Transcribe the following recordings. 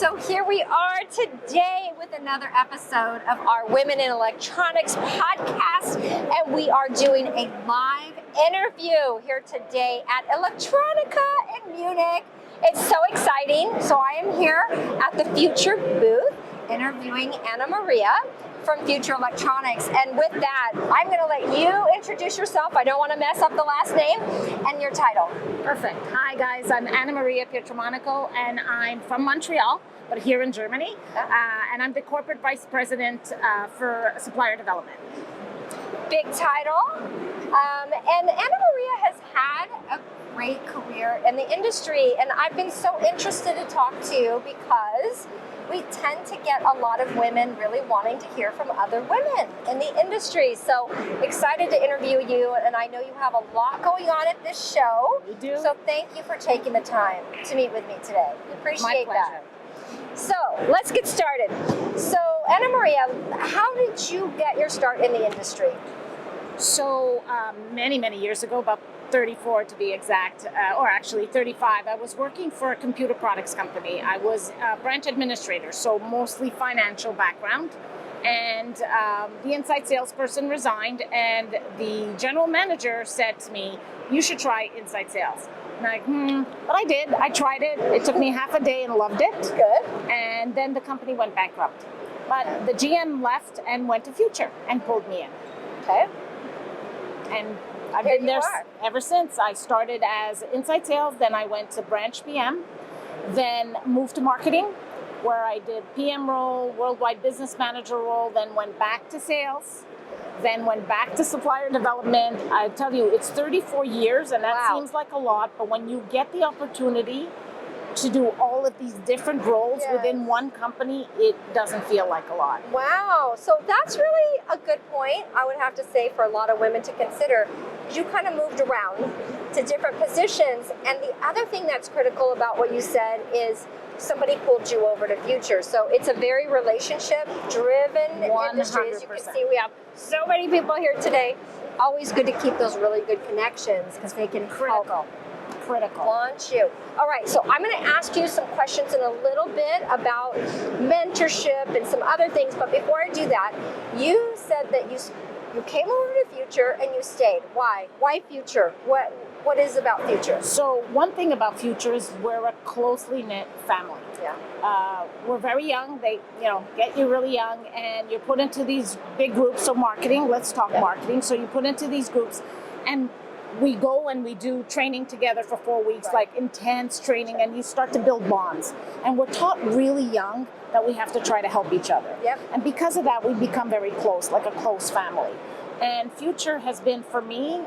So here we are today with another episode of our Women in Electronics podcast, and we are doing a live interview here today at Electronica in Munich. It's so exciting. So I am here at the Future booth interviewing AnnaMaria from Future Electronics, and with that, I'm going to let you introduce yourself. I don't want to mess up the last name and your title. Perfect. Hi guys, I'm AnnaMaria Pietromonaco, and I'm from Montreal, but here in Germany, and I'm the Corporate Vice President for Supplier Development. Big title. And AnnaMaria has had a great career in the industry, and I've been so interested to talk to you because we tend to get a lot of women really wanting to hear from other women in the industry. So excited to interview you, and I know you have a lot going on at this show. We do. So thank you for taking the time to meet with me today. We appreciate My that. pleasure. So let's get started. So AnnaMaria, how did you get your start in the industry? So many years ago, about 34 to be exact, or actually 35, I was working for a computer products company. I was a branch administrator, so mostly financial background. And the inside salesperson resigned, and the general manager said to me, "You should try inside sales." And I'm like, but I did. I tried it. It took me half a day and loved it. Good. And then the company went bankrupt. But the GM left and went to Future and pulled me in. Okay. And I've Here been there you are. ever since. I started as inside sales, then I went to branch PM, then moved to marketing, where I did PM role, worldwide business manager role, then went back to sales, then went back to supplier development. I tell you, it's 34 years, and that Wow. seems like a lot, but when you get the opportunity to do all of these different roles Yes. within one company, it doesn't feel like a lot. Wow. So that's really a good point, I would have to say, for a lot of women to consider. You kind of moved around to different positions. And the other thing that's critical about what you said is somebody pulled you over to Future. So it's a very relationship-driven industry. As you can 100%. see, we have so many people here today. Always good to keep those really good connections because they can help Critical. launch you. All right, so I'm going to ask you some questions in a little bit about mentorship and some other things, but before I do that, you said that you came over to Future and you stayed. Why? Why Future? What is about Future? So one thing about Future is we're a closely knit family. Yeah. We're very young. They, get you really young, and you're put into these big groups. So marketing, let's talk marketing. So you put into these groups, and we go and we do training together for 4 weeks, Right. like intense training, and you start to build bonds. And we're taught really young that we have to try to help each other. Yep. And because of that, we become very close, like a close family. And Future has been, for me,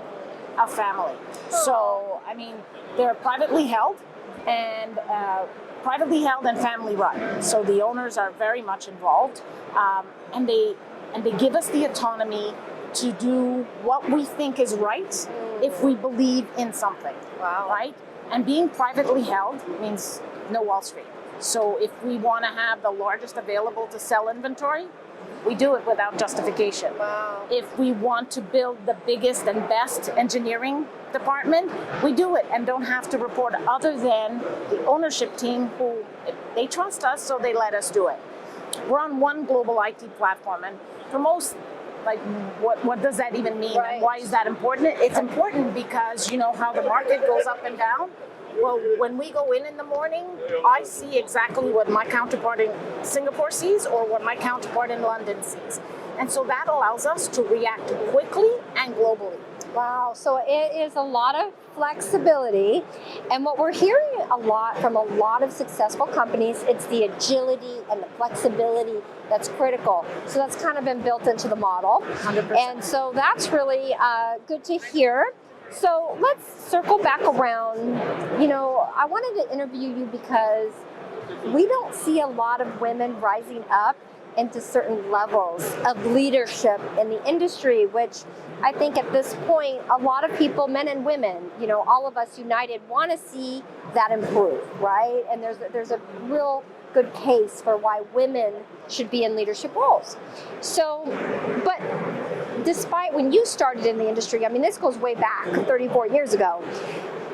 a family. So, I mean, they're privately held and family run. So the owners are very much involved, and they give us the autonomy to do what we think is right if we believe in something. Wow. Right? And being privately held means no Wall Street. So if we want to have the largest available to sell inventory, we do it without justification. Wow. If we want to build the biggest and best engineering department, we do it and don't have to report other than the ownership team who, they trust us, so they let us do it. We're on one global IT platform, and for most, like, what does that even mean? Right. And why is that important? It's important because you know how the market goes up and down. Well, when we go in the morning, I see exactly what my counterpart in Singapore sees or what my counterpart in London sees. And so that allows us to react quickly and globally. Wow, so it is a lot of flexibility, and what we're hearing a lot from a lot of successful companies, it's the agility and the flexibility that's critical. So that's kind of been built into the model. 100%. And so that's really good to hear. So let's circle back around. I wanted to interview you because we don't see a lot of women rising up into certain levels of leadership in the industry, which I think at this point, a lot of people, men and women, all of us united, want to see that improve, right? And there's a real good case for why women should be in leadership roles. So, but despite when you started in the industry, I mean, this goes way back 34 years ago,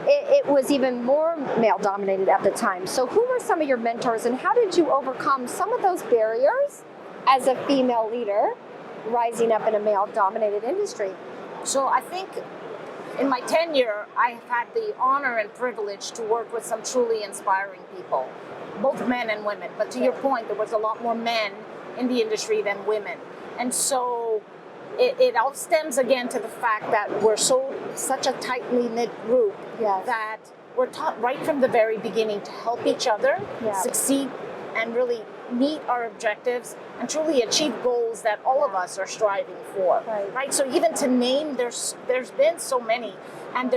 it was even more male dominated at the time. So who were some of your mentors and how did you overcome some of those barriers as a female leader rising up in a male dominated industry? So I think in my tenure, I have had the honor and privilege to work with some truly inspiring people, both men and women. But to your point, there was a lot more men in the industry than women. And so it all stems again to the fact that we're such a tightly knit group that we're taught right from the very beginning to help each other succeed and really meet our objectives and truly achieve goals that all of us are striving for. Right? So even to name, there's been so many, and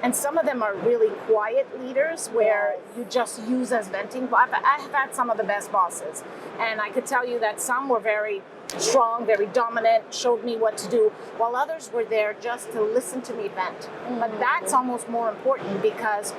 and some of them are really quiet leaders where you just use as venting. I have had some of the best bosses, and I could tell you that some were very strong, very dominant, showed me what to do, while others were there just to listen to me vent. But that's almost more important because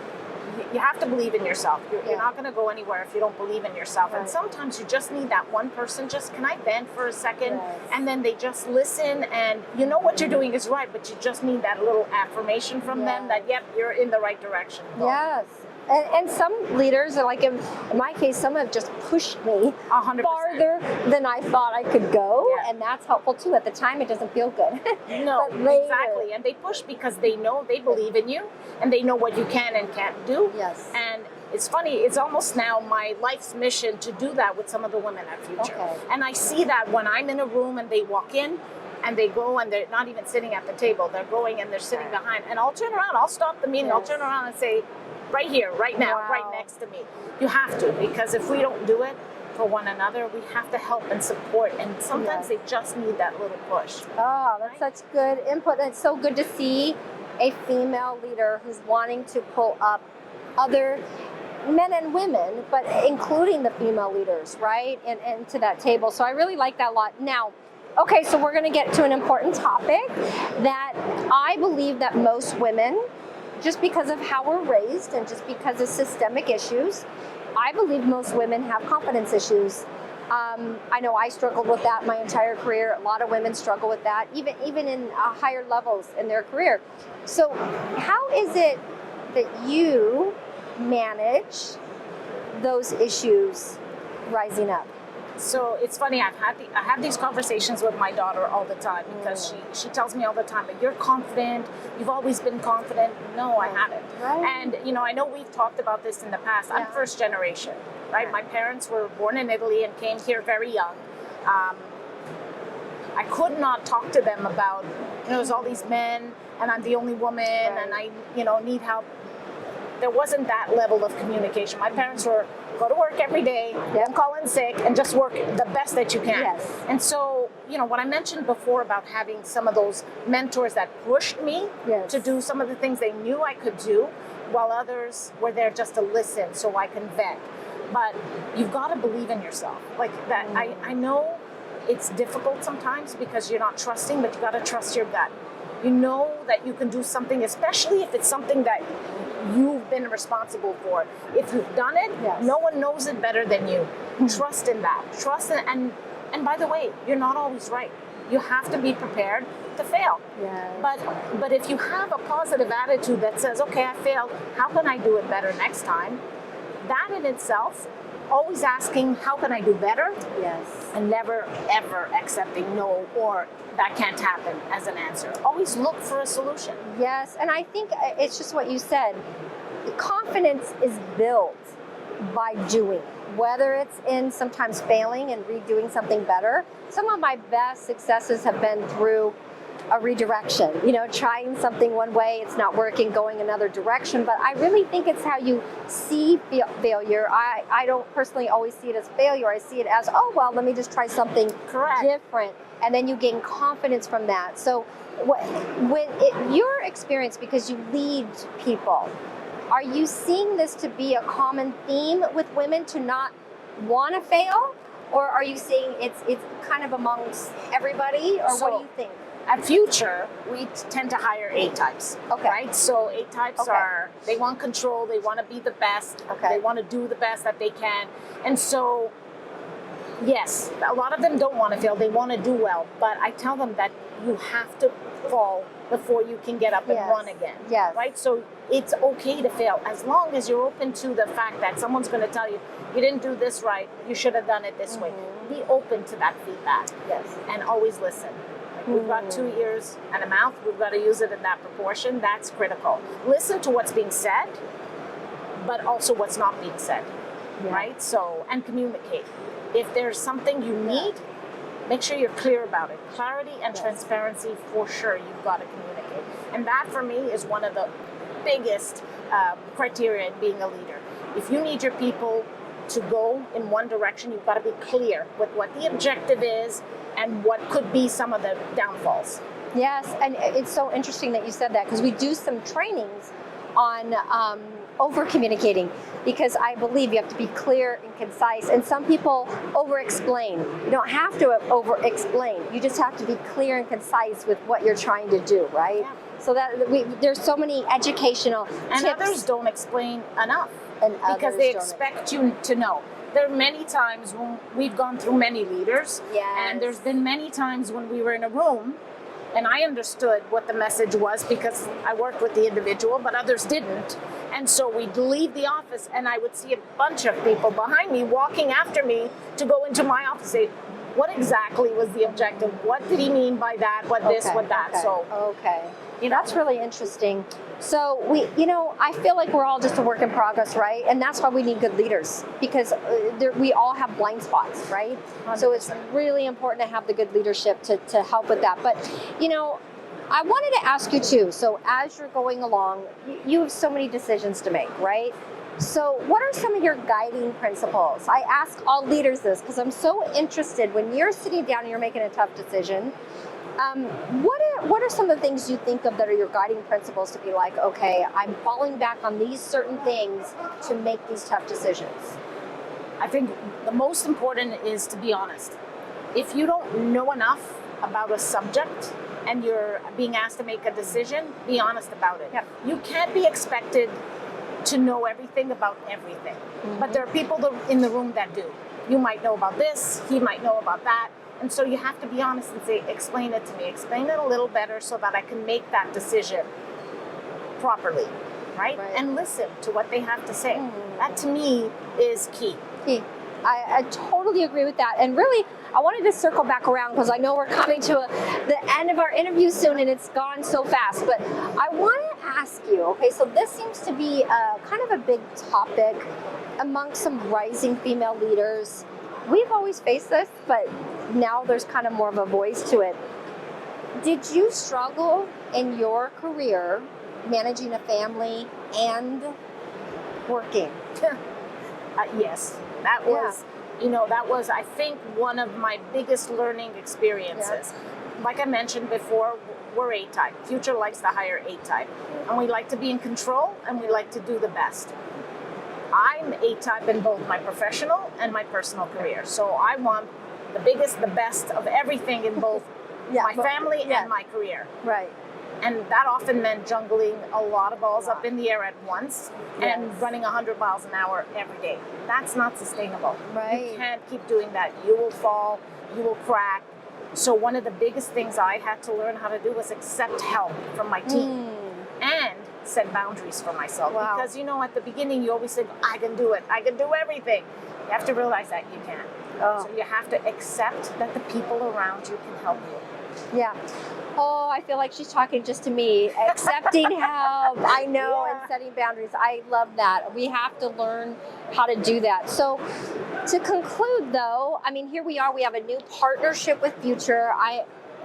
you have to believe in yourself. You're not going to go anywhere if you don't believe in yourself. And sometimes you just need that one person, can I vent for a second? And then they just listen, and you know what you're doing is right, but you just need that little affirmation from them that, yep, you're in the right direction. Yes. And some leaders, like in my case, some have just pushed me 100%. farther than I thought I could go, and that's helpful too. At the time, it doesn't feel good. No, exactly. And they push because they know, they believe in you, and they know what you can and can't do. Yes. And it's funny, it's almost now my life's mission to do that with some of the women at Future. And I see that when I'm in a room and they walk in, and they go and they're not even sitting at the table, they're going and they're sitting behind. And I'll turn around, I'll stop the meeting, I'll turn around and say, right here, right now, right next to me. You have to, because if we don't do it for one another, we have to help and support. And sometimes they just need that little push. Oh, that's such good input. And it's so good to see a female leader who's wanting to pull up other men and women, but including the female leaders, right? And to that table. So I really like that a lot. Now, okay, so we're going to get to an important topic that I believe that most women, just because of how we're raised and just because of systemic issues, I believe most women have confidence issues. I know I struggled with that my entire career. A lot of women struggle with that, even in higher levels in their career. So how is it that you manage those issues rising up? So it's funny, I have these conversations with my daughter all the time because she tells me all the time, but you're confident, you've always been confident. No, I haven't. And I know we've talked about this in the past. I'm first generation, right? My parents were born in Italy and came here very young. I could not talk to them about, there's all these men and I'm the only woman and I, need help. There wasn't that level of communication. My parents were go to work every day, don't call in sick, and just work the best that you can. And so, what I mentioned before about having some of those mentors that pushed me to do some of the things they knew I could do, while others were there just to listen so I can vent. But you've got to believe in yourself. Like that, I know it's difficult sometimes because you're not trusting, but you got to trust your gut. You know that you can do something, especially if it's something that you've been responsible for. If you've done it, no one knows it better than you. Trust in that. Trust in, and by the way, you're not always right. You have to be prepared to fail. But if you have a positive attitude that says, okay, I failed, how can I do it better next time? That in itself, always asking, how can I do better? And never, ever accepting no or that can't happen as an answer. Always look for a solution. Yes, and I think it's just what you said. Confidence is built by doing, whether it's in sometimes failing and redoing something better. Some of my best successes have been through a redirection, trying something one way, it's not working, going another direction. But I really think it's how you see failure. I don't personally always see it as failure. I see it as, oh, well, let me just try something different. And then you gain confidence from that. So your experience, because you lead people, are you seeing this to be a common theme with women to not want to fail? Or are you seeing it's kind of amongst everybody? Or what do you think? At Future, we tend to hire A types, right? So A types are, they want control, they want to be the best, they want to do the best that they can. And so Yes, a lot of them don't want to fail. They want to do well. But I tell them that you have to fall before you can get up and Yes. run again. Yes. Right? So it's okay to fail as long as you're open to the fact that someone's going to tell you, you didn't do this right, you should have done it this way. Be open to that feedback. Yes. And always listen. Like, we've got 2 ears and a mouth. We've got to use it in that proportion. That's critical. Listen to what's being said, but also what's not being said. Yeah. Right? So, and communicate. If there's something you need, make sure you're clear about it. Clarity and transparency, for sure, you've got to communicate. And that, for me, is one of the biggest criteria in being a leader. If you need your people to go in one direction, you've got to be clear with what the objective is and what could be some of the downfalls. Yes, and it's so interesting that you said that, because we do some trainings on over communicating, because I believe you have to be clear and concise, and some people over explain. You don't have to over explain, you just have to be clear and concise with what you're trying to do, right? Yeah. So that there's so many educational And tips. others don't explain enough And because others they don't expect you to know. There are many times when we've gone through many leaders, and there's been many times when we were in a room and I understood what the message was because I worked with the individual, but others didn't. And so we'd leave the office and I would see a bunch of people behind me walking after me to go into my office and say, what exactly was the objective? What did he mean by that? What this, what that? Okay. So, okay. That's really interesting. So I feel like we're all just a work in progress, right? And that's why we need good leaders, because we all have blind spots, right? 100%. So it's really important to have the good leadership to help with that. But, I wanted to ask you too. So as you're going along, you have so many decisions to make, right? So what are some of your guiding principles? I ask all leaders this because I'm so interested when you're sitting down and you're making a tough decision. What are some of the things you think of that are your guiding principles to be like, okay, I'm falling back on these certain things to make these tough decisions? I think the most important is to be honest. If you don't know enough about a subject and you're being asked to make a decision, be honest about it. Yep. You can't be expected to know everything about everything. But there are people in the room that do. You might know about this, he might know about that. And so you have to be honest and say, explain it to me. Explain it a little better so that I can make that decision properly, right? And listen to what they have to say. That to me is key. I totally agree with that. And really, I wanted to circle back around because I know we're coming to the end of our interview soon and it's gone so fast. But I want to ask you, okay, so this seems to be kind of a big topic amongst some rising female leaders. We've always faced this, but now there's kind of more of a voice to it. Did you struggle in your career managing a family and working? Yes, that was, that was, I think, one of my biggest learning experiences. Like I mentioned before, we're A-type. Future likes the higher A-type. And we like to be in control and we like to do the best. I'm A-type in both my professional and my personal career. So I want the biggest, the best of everything in both my family and my career. Right. And that often meant juggling a lot of balls up in the air at once and running 100 miles an hour every day. That's not sustainable. Right. You can't keep doing that. You will fall, you will crack. So one of the biggest things I had to learn how to do was accept help from my team and set boundaries for myself. Wow. Because, at the beginning you always think, I can do it. I can do everything. You have to realize that you can't. So you have to accept that the people around you can help you. Yeah. Oh, I feel like she's talking just to me. Accepting help. I know, and setting boundaries. I love that. We have to learn how to do that. So to conclude though, here we are. We have a new partnership with Future. I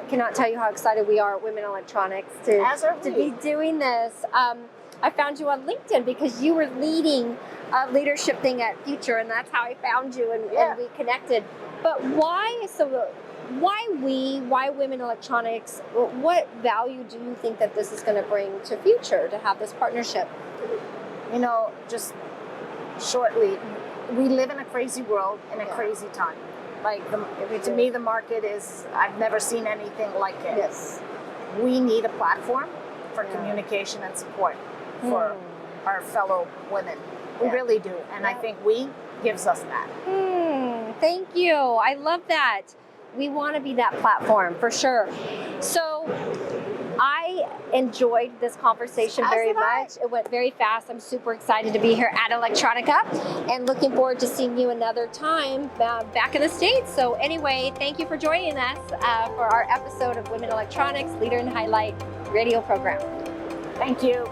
cannot tell you how excited we are at Women Electronics to be doing this. I found you on LinkedIn because you were leading a leadership thing at Future, and that's how I found you and we connected. But why Women Electronics? What value do you think that this is going to bring to Future to have this partnership? Just shortly, we live in a crazy world in a crazy time. Like to me, the market is, I've never seen anything like it. Yes. We need a platform for communication and support for our fellow women. We really do. And I think gives us that. Thank you. I love that. We want to be that platform for sure. So I enjoyed this conversation very much. It went very fast. I'm super excited to be here at Electronica and looking forward to seeing you another time back in the States. So anyway, thank you for joining us for our episode of Women Electronics Leader in Highlight radio program. Thank you.